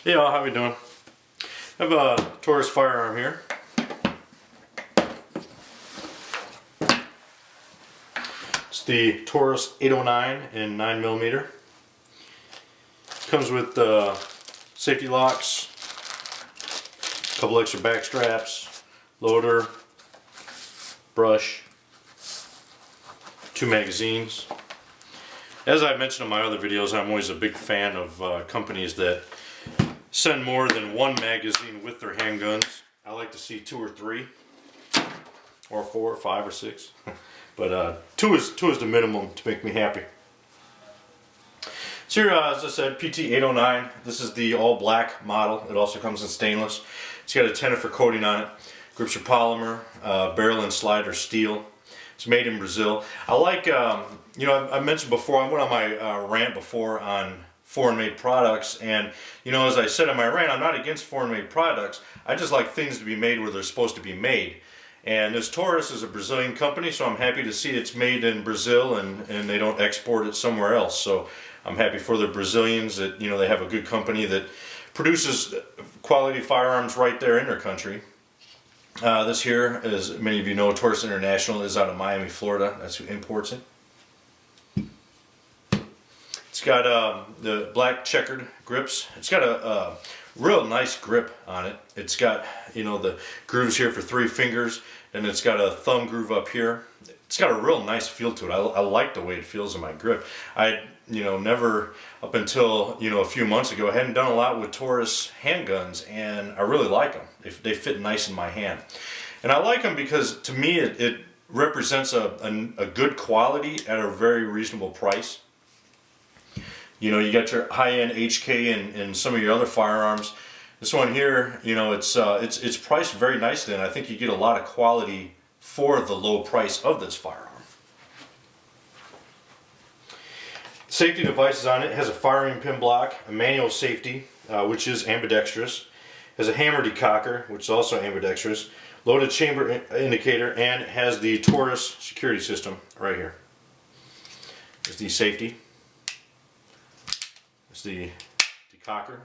Hey y'all, how we doing? I have a Taurus firearm here. It's the Taurus 809 in 9mm. Comes with safety locks, a couple extra back straps, loader, brush, 2 magazines. As I've mentioned in my other videos, I'm always a big fan of companies that send more than 1 magazine with their handguns. I like to see 2 or 3, or 4 or 5 or 6, but 2 is the minimum to make me happy. So here, as I said, PT809. This is the all black model. It also comes in stainless. It's got a Tenefer coating on it. Grips are polymer, barrel and slider steel. It's made in Brazil. I like, you know, I mentioned before, I went on my rant before on foreign-made products, and you know, as I said in my rant, I'm not against foreign-made products. I just like things to be made where they're supposed to be made. And this Taurus is a Brazilian company, so I'm happy to see it's made in Brazil and they don't export it somewhere else. So I'm happy for the Brazilians that, you know, they have a good company that produces quality firearms right there in their country. This here, as many of you know, Taurus International is out of Miami, Florida. That's who imports it. It's got the black checkered grips. It's got a real nice grip on it. It's got, you know, the grooves here for 3 fingers, and it's got a thumb groove up here. It's got a real nice feel to it. I like the way it feels in my grip. I, you know, never up until, you know, a few months ago, I hadn't done a lot with Taurus handguns, and I really like them. They fit nice in my hand. And I like them because to me it represents a good quality at a very reasonable price. You know, you got your high-end HK and some of your other firearms. This one here, you know, it's priced very nicely, and I think you get a lot of quality for the low price of this firearm. Safety devices on it. It has a firing pin block, a manual safety, which is ambidextrous. It has a hammer decocker, which is also ambidextrous. Loaded chamber indicator, and it has the Taurus security system right here. There's the safety. It's the decocker.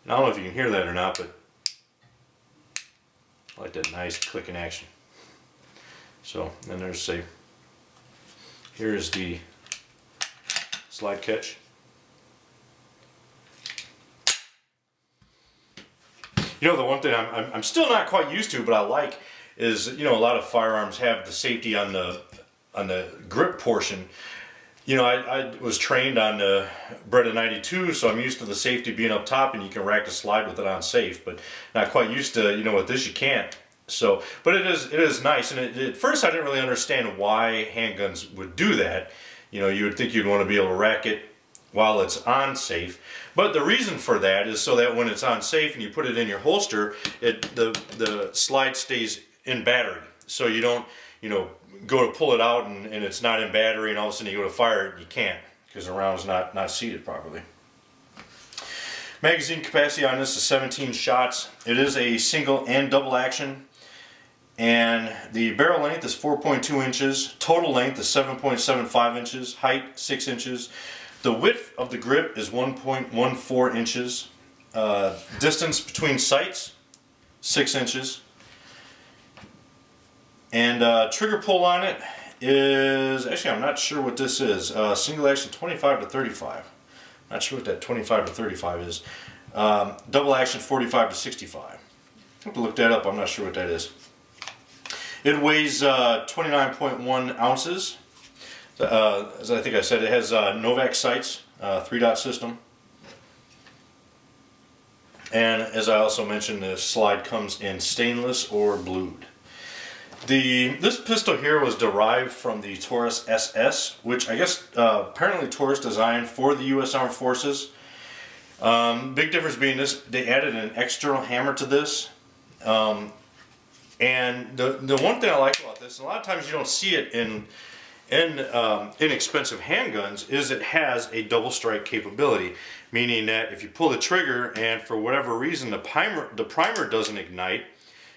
And I don't know if you can hear that or not, but I like that nice clicking action. So, then there's safe. Here is the slide catch. You know, the one thing I'm still not quite used to, but I like, is, you know, a lot of firearms have the safety on the grip portion. You know, I was trained on the Beretta 92, so I'm used to the safety being up top, and you can rack the slide with it on safe, but not quite used to, you know, with this you can't. So, but it is nice, and at first I didn't really understand why handguns would do that. You know, you would think you'd want to be able to rack it while it's on safe, but the reason for that is so that when it's on safe and you put it in your holster, the slide stays in battery, so you don't, you know, go to pull it out and it's not in battery, and all of a sudden you go to fire it and you can't because the round's not seated properly. Magazine capacity on this is 17 shots. It is a single and double action, and the barrel length is 4.2 inches. Total length is 7.75 inches. Height 6 inches. The width of the grip is 1.14 inches. Distance between sights 6 inches. And trigger pull on it is, actually I'm not sure what this is, single action 25 to 35. Not sure what that 25 to 35 is. Double action 45 to 65. I have to look that up, I'm not sure what that is. It weighs 29.1 ounces. As I think I said, it has Novak sights, 3-dot system. And as I also mentioned, the slide comes in stainless or blued. This pistol here was derived from the Taurus SS, which I guess apparently Taurus designed for the U.S. Armed Forces. Big difference being this, they added an external hammer to this. And the one thing I like about this, and a lot of times you don't see it in inexpensive handguns, is it has a double strike capability, meaning that if you pull the trigger and for whatever reason the primer doesn't ignite,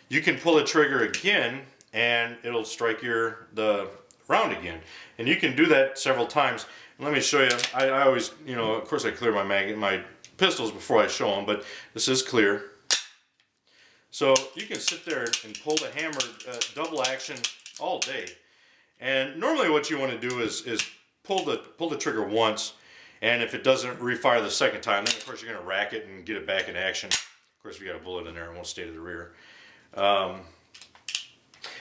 you can pull the trigger again and it'll strike the round again. And you can do that several times. And let me show you. I always, you know, of course I clear my pistols before I show them, but this is clear. So you can sit there and pull the hammer double action all day. And normally what you want to do is pull the trigger once, and if it doesn't refire the second time, then of course you're going to rack it and get it back in action. Of course, we got a bullet in there, it won't stay to the rear. And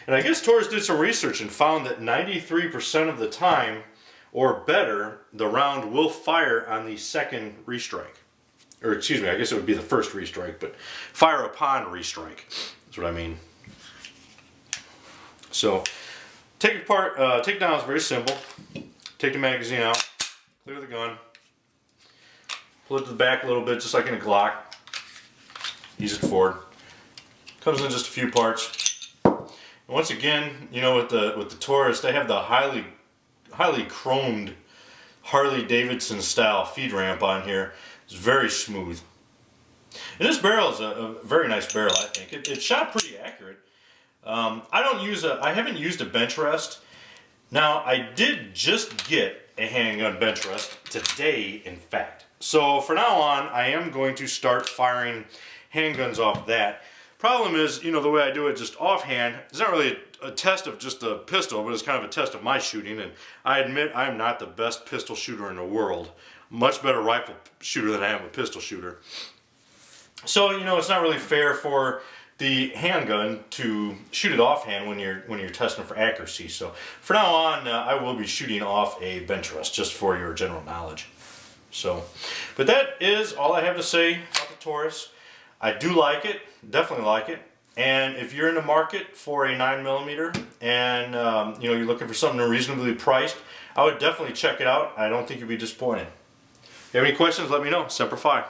I guess Taurus did some research and found that 93% of the time, or better, the round will fire on the second restrike. Or excuse me, I guess it would be the first restrike, but fire upon restrike. That's what I mean. So, take it apart, take it down is very simple. Take the magazine out, clear the gun, pull it to the back a little bit, just like in a Glock. Ease it forward. Comes in just a few parts. And once again, you know, with the Taurus, they have the highly chromed Harley Davidson style feed ramp on here. It's very smooth. And this barrel is a very nice barrel, I think. It shot pretty accurate. I haven't used a bench rest. Now, I did just get a handgun bench rest today, in fact. So for now on, I am going to start firing handguns off that. Problem is, you know, the way I do it just offhand, it's not really a test of just a pistol, but it's kind of a test of my shooting. And I admit I'm not the best pistol shooter in the world. Much better rifle shooter than I am a pistol shooter. So, you know, it's not really fair for the handgun to shoot it offhand when you're testing for accuracy. So for now on, I will be shooting off a bench rest, just for your general knowledge. So, but that is all I have to say about the Taurus. I do like it, definitely like it. And if you're in the market for a 9mm and you know, you're looking for something reasonably priced, I would definitely check it out. I don't think you'll be disappointed. If you have any questions, let me know. Semper Fi.